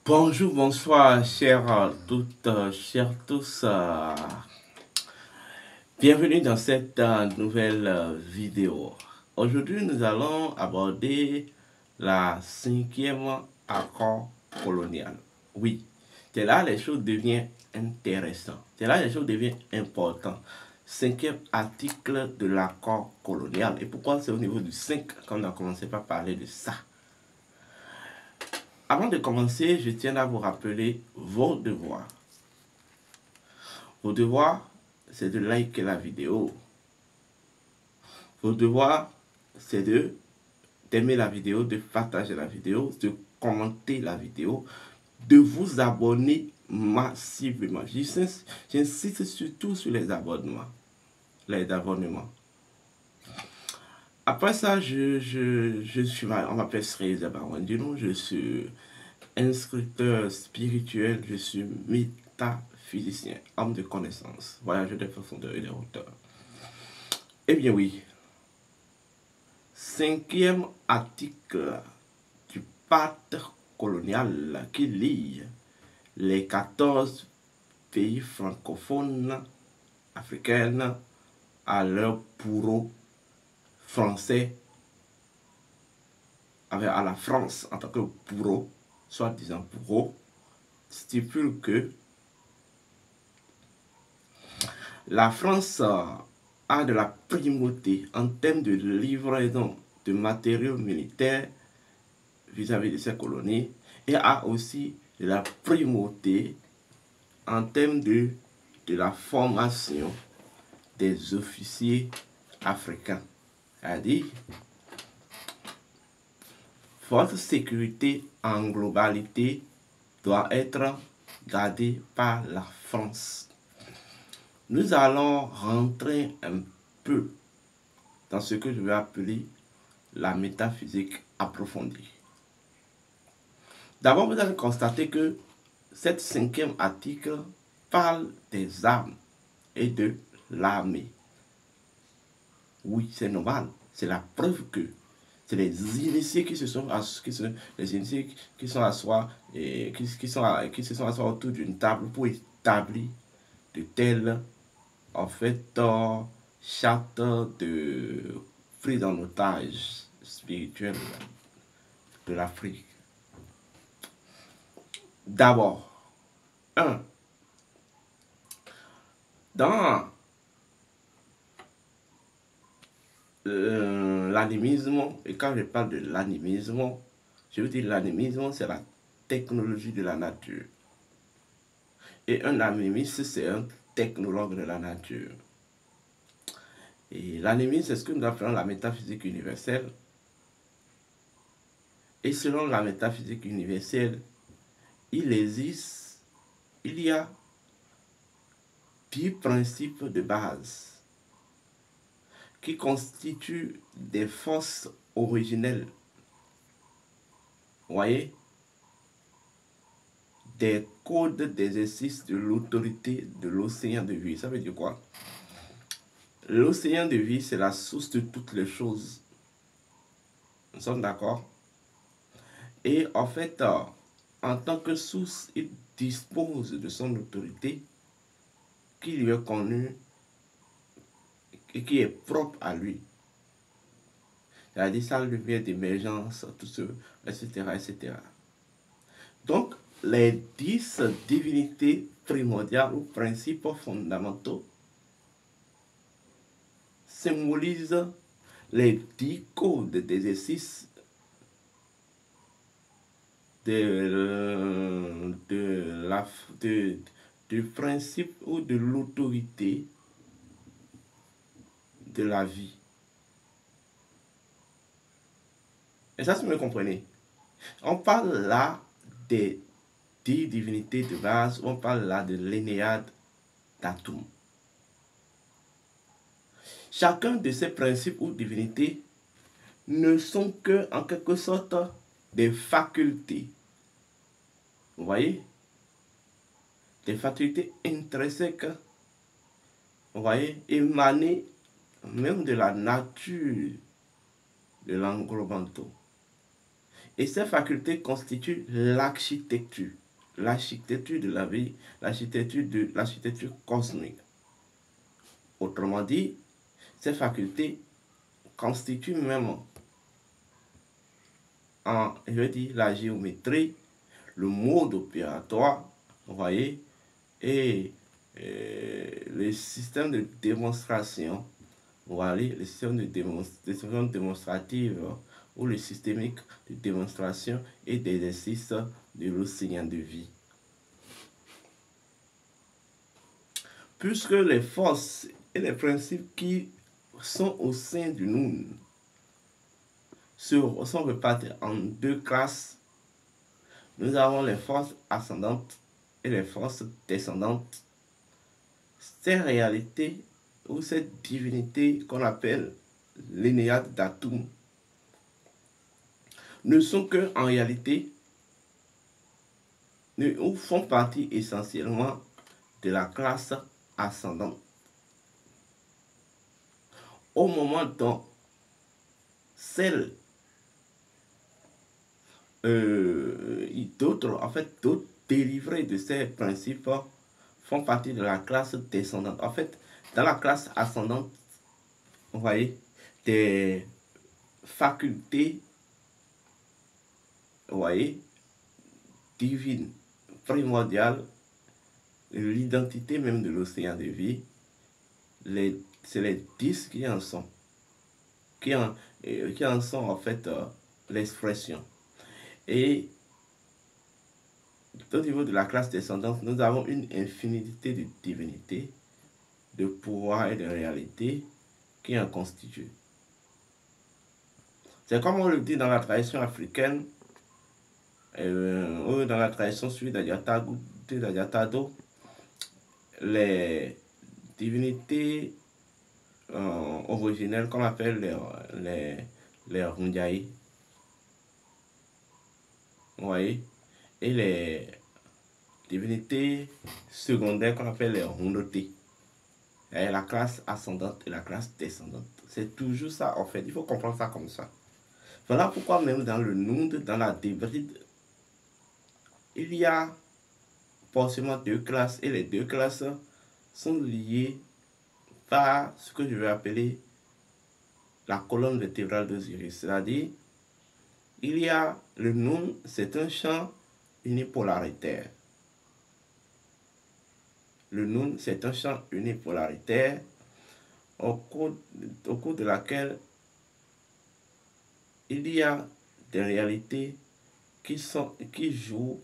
Bonjour, bonsoir, chers toutes, chers tous. Bienvenue dans cette nouvelle vidéo. Aujourd'hui, nous allons aborder la cinquième accord colonial. Oui, c'est là les choses deviennent intéressantes. C'est là les choses deviennent importantes. Cinquième article de l'accord colonial. Et pourquoi c'est au niveau du 5 qu'on a commencé par parler de ça? Avant de commencer, je tiens à vous rappeler vos devoirs. Vos devoirs, c'est de liker la vidéo. Vos devoirs, c'est d'aimer la vidéo, de partager la vidéo, de commenter la vidéo, de vous abonner massivement. J'insiste surtout sur les abonnements. Après ça, je suis, on m'appelle Sreza Barwandino, je suis instructeur spirituel, je suis métaphysicien, homme de connaissance, voyageur des profondeurs et des hauteurs. Eh bien oui, cinquième article du pacte colonial qui lie les 14 pays francophones africains à leur bourreau français, à la France en tant que bourreau, soi-disant bourreau, stipule que la France a de la primauté en termes de livraison de matériaux militaires vis-à-vis de ses colonies et a aussi de la primauté en termes de la formation des officiers africains. C'est-à-dire, votre sécurité en globalité doit être gardée par la France. Nous allons rentrer un peu dans ce que je vais appeler la métaphysique approfondie. D'abord, vous allez constater que cette cinquième article parle des armes et de l'armée. Oui, c'est normal. C'est la preuve que c'est les initiés qui se sont asseoir autour d'une table pour établir de telles en fait charte de prise en otage spirituel de l'Afrique. D'abord, dans l'animisme, et quand je parle de l'animisme, je veux dire l'animisme, c'est la technologie de la nature. Et un animiste, c'est un technologue de la nature. Et l'animisme, c'est ce que nous appelons la métaphysique universelle. Et selon la métaphysique universelle, il y a 10 principes de base qui constituent des forces originelles. Vous voyez? Des codes d'exercice de l'autorité de l'océan de vie. Ça veut dire quoi? L'océan de vie, c'est la source de toutes les choses. Nous sommes d'accord? Et en fait, en tant que source, il dispose de son autorité qui lui est connue et qui est propre à lui. C'est-à-dire sa lumière d'émergence, tout ce, etc., etc. Donc, les 10 divinités primordiales ou principes fondamentaux symbolisent les 10 codes d'exercice du principe ou de l'autorité de la vie. Et ça, si vous me comprenez, on parle là des 10 divinités de base, on parle là de l'énéade d'Atum. Chacun de ces principes ou divinités ne sont que, en quelque sorte, des facultés. Vous voyez? Des facultés intrinsèques, vous voyez, émanées même de la nature de l'englobant. Et ces facultés constituent l'architecture. L'architecture de la vie, l'architecture cosmique. Autrement dit, ces facultés constituent même je veux dire, la géométrie, le mode opératoire, vous voyez, et le système de démonstration, vous voyez, le système de démonstration démonstrative ou le systémique de démonstration et d'exercice de l'océan de vie. Puisque les forces et les principes qui sont au sein du nous sont répartis en deux classes, nous avons les forces ascendantes et les forces descendantes. Ces réalités ou cette divinité qu'on appelle l'énéade d'Atum ne sont que en réalité ou font partie essentiellement de la classe ascendante. Au moment dont celles d'autres délivrés de ces principes font partie de la classe descendante. En fait, dans la classe ascendante, vous voyez, des facultés, vous voyez, divines, primordiales, l'identité même de l'océan de vie, c'est les 10 qui en sont, qui en sont en fait l'expression. Et au niveau de la classe descendante, nous avons une infinité de divinités, de pouvoirs et de réalités qui en constituent. C'est comme on le dit dans la tradition africaine, ou dans la tradition suivie d'Adiatado, les divinités originelles qu'on appelle les Rundiaï, vous voyez, et les divinités secondaires qu'on appelle les Rundoté. Et la classe ascendante et la classe descendante. C'est toujours ça, en fait. Il faut comprendre ça comme ça. Voilà pourquoi même dans le Nund, dans la débride, il y a forcément deux classes. Et les deux classes sont liées par ce que je vais appeler la colonne vertébrale d'Osiris. C'est-à-dire, il y a le Nund, c'est un champ unipolaritaire. Le Nund, c'est un champ unipolaritaire au cours de laquelle il y a des réalités qui jouent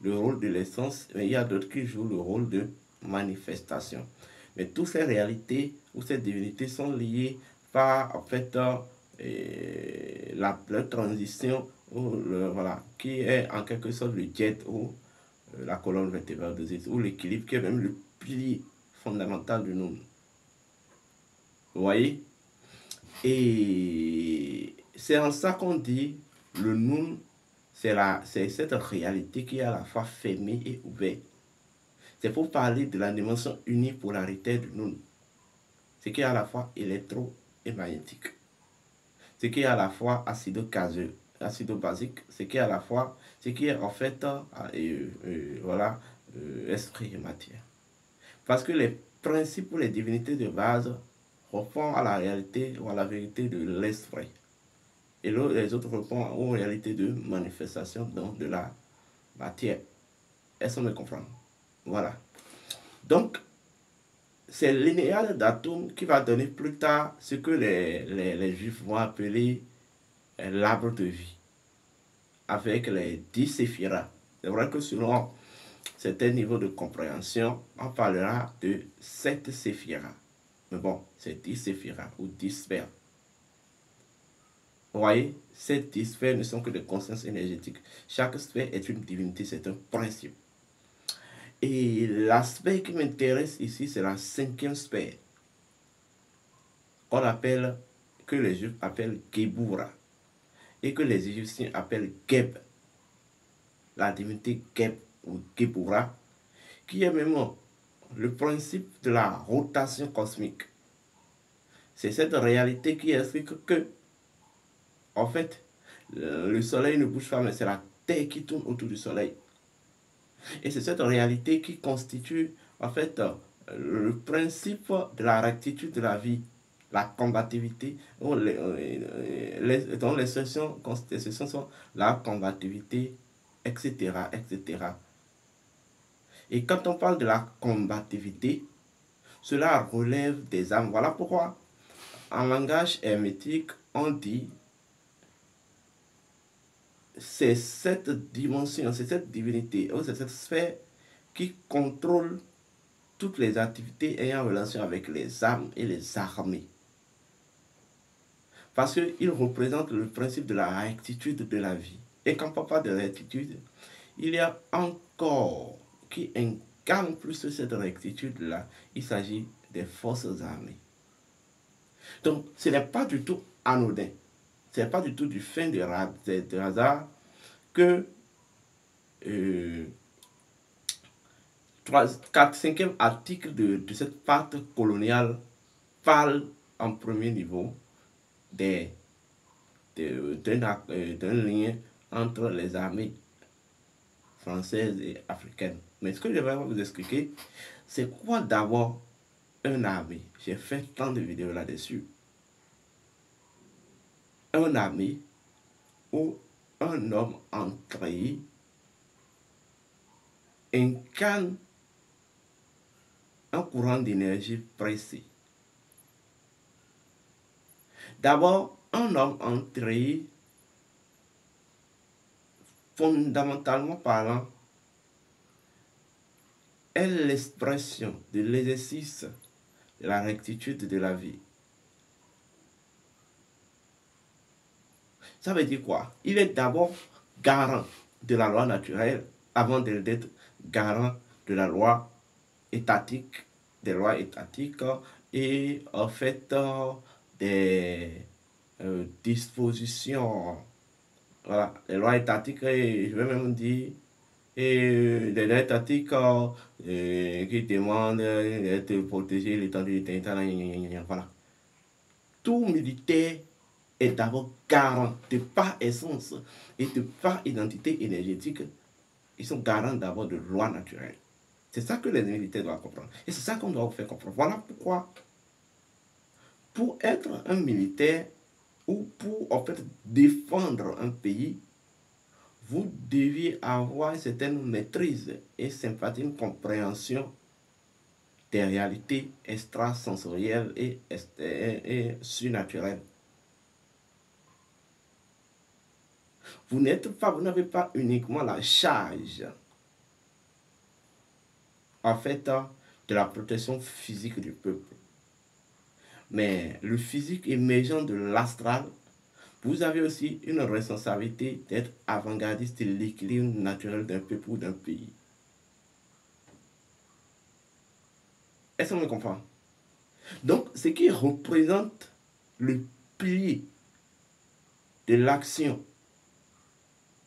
le rôle de l'essence, mais il y a d'autres qui jouent le rôle de manifestation. Mais toutes ces réalités ou ces divinités sont liées par en fait la transition voilà, qui est en quelque sorte le jet ou la colonne vertébrale d'Osiris, ou l'équilibre qui est même le pilier fondamental du nous. Vous voyez? Et c'est en ça qu'on dit le nous, c'est cette réalité qui est à la fois fermée et ouverte. C'est pour parler de la dimension unipolaritaire du nous, ce qui est à la fois électro et magnétique, ce qui est à la fois acido-basique, ce qui est à la fois, ce qui est en fait voilà, esprit et matière. Parce que les principes ou les divinités de base répondent à la réalité ou à la vérité de l'esprit. Et les autres répondent aux réalités de manifestation donc de la matière. Est-ce qu'on me comprend? Voilà. Donc, c'est l'énéade d'atomes qui va donner plus tard ce que les juifs vont appeler l'arbre de vie, avec les 10 séphiras. C'est vrai que selon certains niveaux de compréhension, on parlera de 7 séphiras. Mais bon, c'est 10 séphiras ou 10 sphères. Vous voyez, ces 10 sphères ne sont que des consciences énergétiques. Chaque sphère est une divinité, c'est un principe. Et l'aspect qui m'intéresse ici, c'est la 5e sphère, que les Juifs appellent Gebura, et que les Égyptiens appellent Geb, la divinité Geb ou Gebura, qui est même le principe de la rotation cosmique. C'est cette réalité qui explique que, en fait, Le soleil ne bouge pas, mais c'est la terre qui tourne autour du soleil. Et c'est cette réalité qui constitue, en fait, le principe de la rectitude de la vie, la combativité, dont les sessions sont la combativité, etc., etc. Et quand on parle de la combativité, cela relève des âmes. Voilà pourquoi, en langage hermétique, on dit c'est cette dimension, c'est cette divinité, c'est cette sphère qui contrôle toutes les activités ayant relation avec les âmes et les armées. Parce qu'il représente le principe de la rectitude de la vie. Et quand on parle de rectitude, il y a encore qui incarne plus cette rectitude-là. Il s'agit des forces armées. Donc, ce n'est pas du tout anodin. Ce n'est pas du tout du fin de hasard que 5e article de cette pacte coloniale parle en premier niveau d'un lien entre les armées françaises et africaines. Mais ce que je vais vous expliquer, c'est quoi d'abord une armée. J'ai fait tant de vidéos là-dessus. Une armée où un homme entré incarne un courant d'énergie précis. D'abord, un homme entré, fondamentalement parlant, est l'expression de l'exercice de la rectitude de la vie. Ça veut dire quoi? Il est d'abord garant de la loi naturelle avant d'être garant de la loi étatique, des lois étatiques et en fait des dispositions, voilà, les lois étatiques et je vais même dire et des lois étatiques qui demandent d'être protégé l'étendue du territoire, voilà. Tout militaire est d'abord garant de par essence et de par identité énergétique. Ils sont garants d'abord de lois naturelles. C'est ça que les militaires doivent comprendre. Et c'est ça qu'on doit vous faire comprendre. Voilà pourquoi, pour être un militaire ou pour en fait défendre un pays, vous deviez avoir une certaine maîtrise et sympathie, une compréhension des réalités extrasensorielles et surnaturelles. Vous n'avez pas uniquement la charge en fait de la protection physique du peuple, mais le physique émergent de l'astral. Vous avez aussi une responsabilité d'être avant-gardiste de l'équilibre naturel d'un peuple ou d'un pays. Est-ce qu'on me comprend? Donc, ce qui représente le pilier de l'action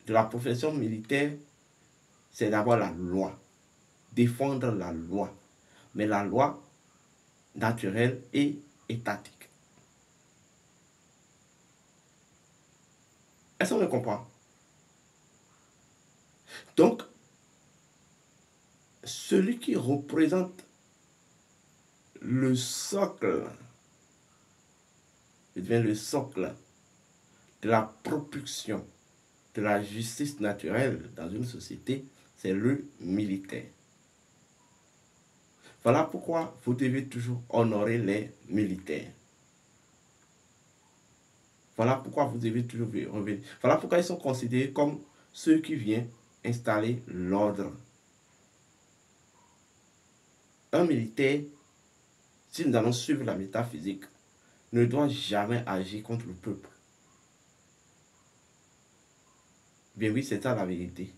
de la profession militaire, c'est d'abord la loi. Défendre la loi. Mais la loi naturelle et étatique. Est-ce qu'on me comprend? Donc, celui qui représente le socle, devient le socle de la propulsion de la justice naturelle dans une société, c'est le militaire. Voilà pourquoi vous devez toujours honorer les militaires. Voilà pourquoi vous devez toujours revenir. Voilà pourquoi ils sont considérés comme ceux qui viennent installer l'ordre. Un militaire, si nous allons suivre la métaphysique, ne doit jamais agir contre le peuple. Bien oui, c'est ça la vérité.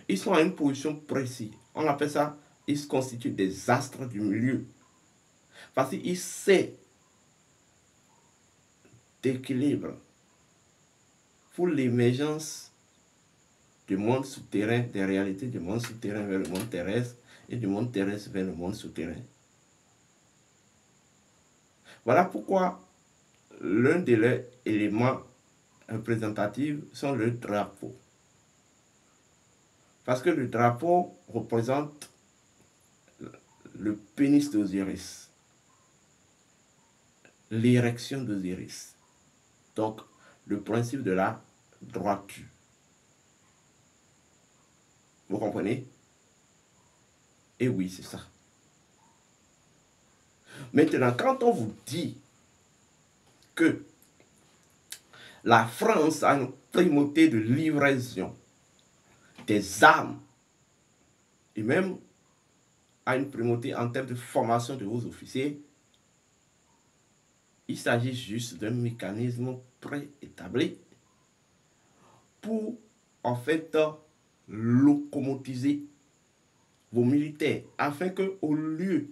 Ils sont à une position précise. On appelle ça, ils se constituent des astres du milieu. Parce qu'ils savent d'équilibre pour l'émergence du monde souterrain, des réalités du monde souterrain vers le monde terrestre et du monde terrestre vers le monde souterrain. Voilà pourquoi l'un de leurs éléments représentatives sont le drapeau. Parce que le drapeau représente le pénis d'Osiris, l'érection d'Osiris. Donc, le principe de la droiture. Vous comprenez? Et oui, c'est ça. Maintenant, quand on vous dit que la France a une primauté de livraison des armes et même a une primauté en termes de formation de vos officiers, il s'agit juste d'un mécanisme préétabli pour en fait locomotiser vos militaires afin que au lieu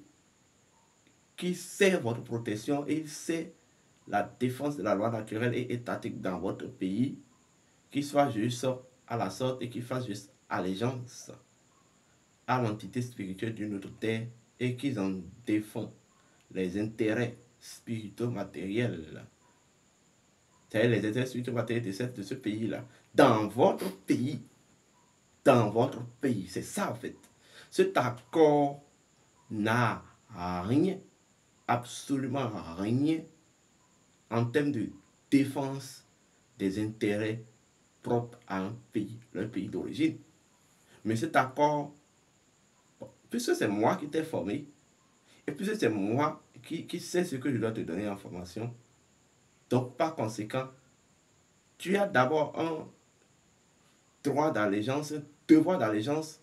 qu'ils servent votre protection et ils servent la défense de la loi naturelle et étatique dans votre pays, qu'ils soient juste à la sorte et qu'ils fassent juste allégeance à l'entité spirituelle d'une autre terre et qu'ils en défendent les intérêts spirituels matériels. C'est-à-dire les intérêts spirituels matériels de ce pays-là. Dans votre pays. Dans votre pays. C'est ça en fait. Cet accord n'a rien, absolument rien, en termes de défense des intérêts propres à un pays, leur pays d'origine. Mais cet accord, puisque c'est moi qui t'ai formé, et puisque c'est moi qui sais ce que je dois te donner en formation, donc par conséquent, tu as d'abord un droit d'allégeance, un devoir d'allégeance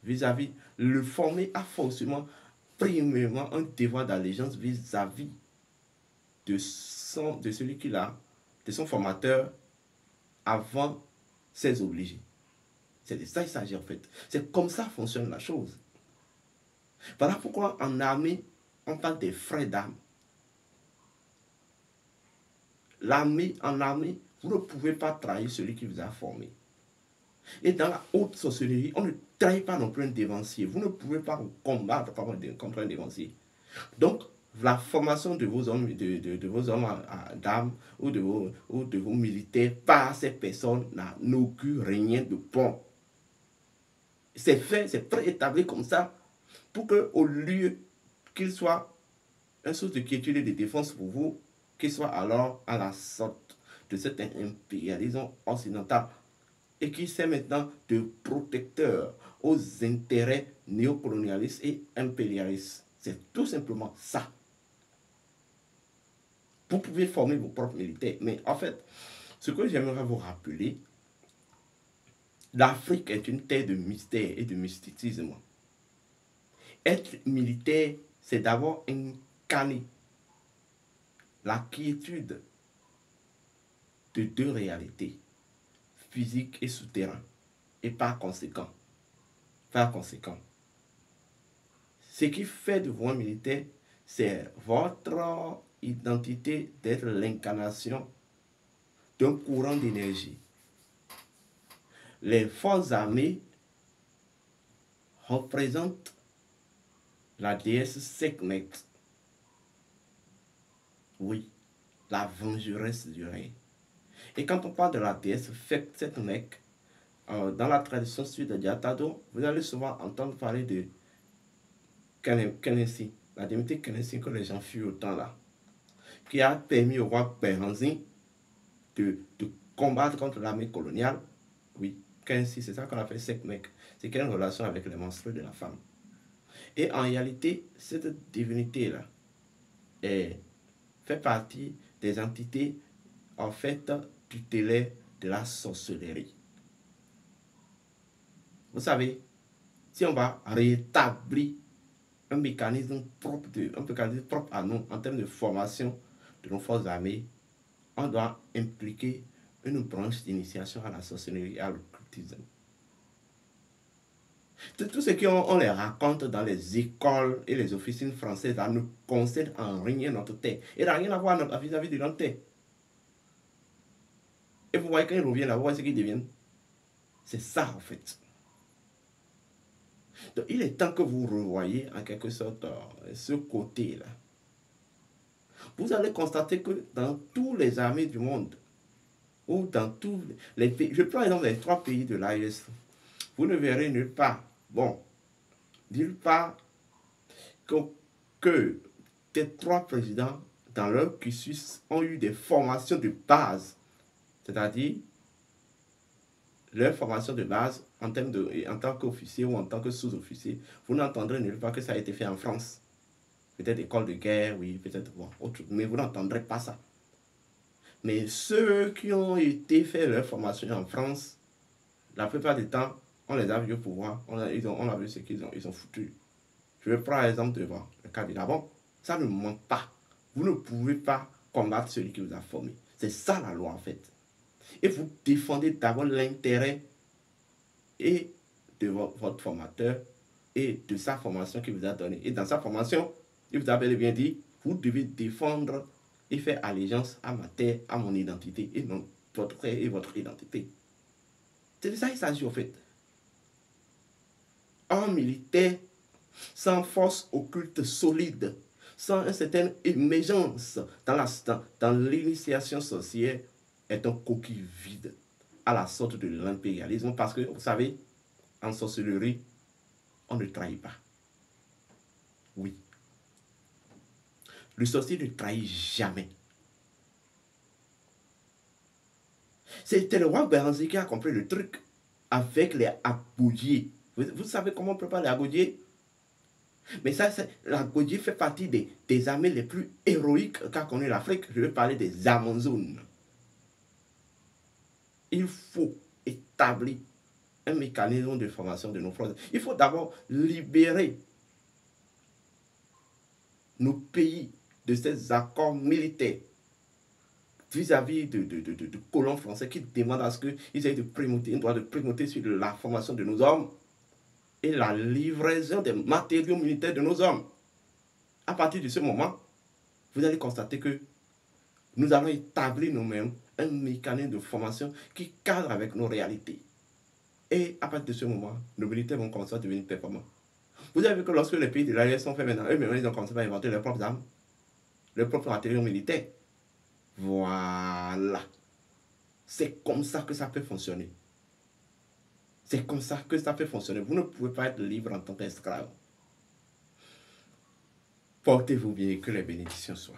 vis-à-vis. Le formé a forcément, premièrement, un devoir d'allégeance vis-à-vis de celui qui l'a, de son formateur, avant ses obligés. C'est de ça qu'il s'agit en fait. C'est comme ça fonctionne la chose. Voilà pourquoi en armée, on parle des frais d'armes. En armée, vous ne pouvez pas trahir celui qui vous a formé. Et dans la haute sorcellerie, on ne trahit pas non plus un dévancier. Vous ne pouvez pas combattre contre un dévancier. Donc, la formation de vos hommes, de vos hommes d'armes ou de vos militaires par ces personnes n'augure rien de bon. C'est fait, c'est préétabli comme ça pour qu'au lieu qu'il soit une source de quiétude et de défense pour vous, qu'il soit alors à la sorte de cet impérialisme occidental et qui sert maintenant de protecteur aux intérêts néocolonialistes et impérialistes. C'est tout simplement ça. Vous pouvez former vos propres militaires. Mais en fait, ce que j'aimerais vous rappeler, l'Afrique est une terre de mystère et de mysticisme. Être militaire, c'est d'abord incarner la quiétude de deux réalités, physique et souterrain. Et par conséquent, ce qui fait de vous un militaire, c'est votre identité d'être l'incarnation d'un courant d'énergie. Les forces armées représentent la déesse Sekhmet. Oui, la vengeresse du règne. Et quand on parle de la déesse Sekhmet, dans la tradition suite de Diatado, vous allez souvent entendre parler de Kenessi, la divinité Kenessi que les gens fuient autant là, qui a permis au roi Péranzin de combattre contre l'armée coloniale. Oui, Kenessi, c'est ça qu'on appelle Sekhmet. C'est qu'il y a une relation avec les menstrues de la femme. Et en réalité, cette divinité-là fait partie des entités en fait tutélaires de la sorcellerie. Vous savez, si on va rétablir un mécanisme propre à nous en termes de formation de nos forces armées, on doit impliquer une branche d'initiation à la sorcellerie et à l'occultisme. Tout ce qu'on les raconte dans les écoles et les officines françaises là, ne concerne en rien notre terre. Et n'a rien à voir vis-à-vis de notre terre. Et vous voyez quand ils reviennent là, vous voyez ce qu'ils deviennent. C'est ça en fait. Donc il est temps que vous revoyez en quelque sorte ce côté-là. Vous allez constater que dans toutes les armées du monde, ou dans tous les pays. Je prends exemple les 3 pays de l'AES. Vous ne verrez nulle part, bon, nulle part que les 3 présidents, dans leur cursus, ont eu des formations de base. C'est-à-dire, leur formation de base en tant qu'officier ou en tant que sous-officier, vous n'entendrez nulle part que ça a été fait en France. Peut-être école de guerre, oui, peut-être bon, autre, mais vous n'entendrez pas ça. Mais ceux qui ont été fait leur formation en France, la plupart du temps, on les a vus au pouvoir, on a vu ce qu'ils ont foutu. Je vais prendre l'exemple devant le cas du Gabon. Ça ne manque pas. Vous ne pouvez pas combattre celui qui vous a formé. C'est ça la loi en fait. Et vous défendez d'abord l'intérêt et de votre formateur et de sa formation qu'il vous a donnée. Et dans sa formation, il vous a bien dit, vous devez défendre et faire allégeance à ma terre, à mon identité, et non votre frère et votre identité. C'est de ça qu'il s'agit au fait. Un militaire sans force occulte solide, sans une certaine émergence dans l'initiation sorcière, est un coquille vide, à la sorte de l'impérialisme, parce que, vous savez, en sorcellerie, on ne trahit pas. Oui. Le sorcier ne trahit jamais. C'était le roi Béranger qui a compris le truc avec les agoudiers. Vous savez comment on prépare les agoudiers? Mais ça, l'agoudier fait partie des armées les plus héroïques qu'a connu l'Afrique. Je vais parler des Amazones. Il faut établir un mécanisme de formation de nos forces. Il faut d'abord libérer nos pays de ces accords militaires vis-à-vis de colons français qui demandent à ce qu'ils aient une droit de primauté sur la formation de nos hommes et la livraison des matériaux militaires de nos hommes. À partir de ce moment, vous allez constater que nous allons établir nous-mêmes un mécanisme de formation qui cadre avec nos réalités. Et à partir de ce moment, nos militaires vont commencer à devenir performants. Vous avez vu que lorsque les pays de l'AES sont faits maintenant, eux-mêmes, ils ont commencé à inventer leurs propres armes, leurs propres matériaux militaires. Voilà. C'est comme ça que ça peut fonctionner. C'est comme ça que ça peut fonctionner. Vous ne pouvez pas être libre en tant qu'esclave. Portez-vous bien et que les bénédictions soient.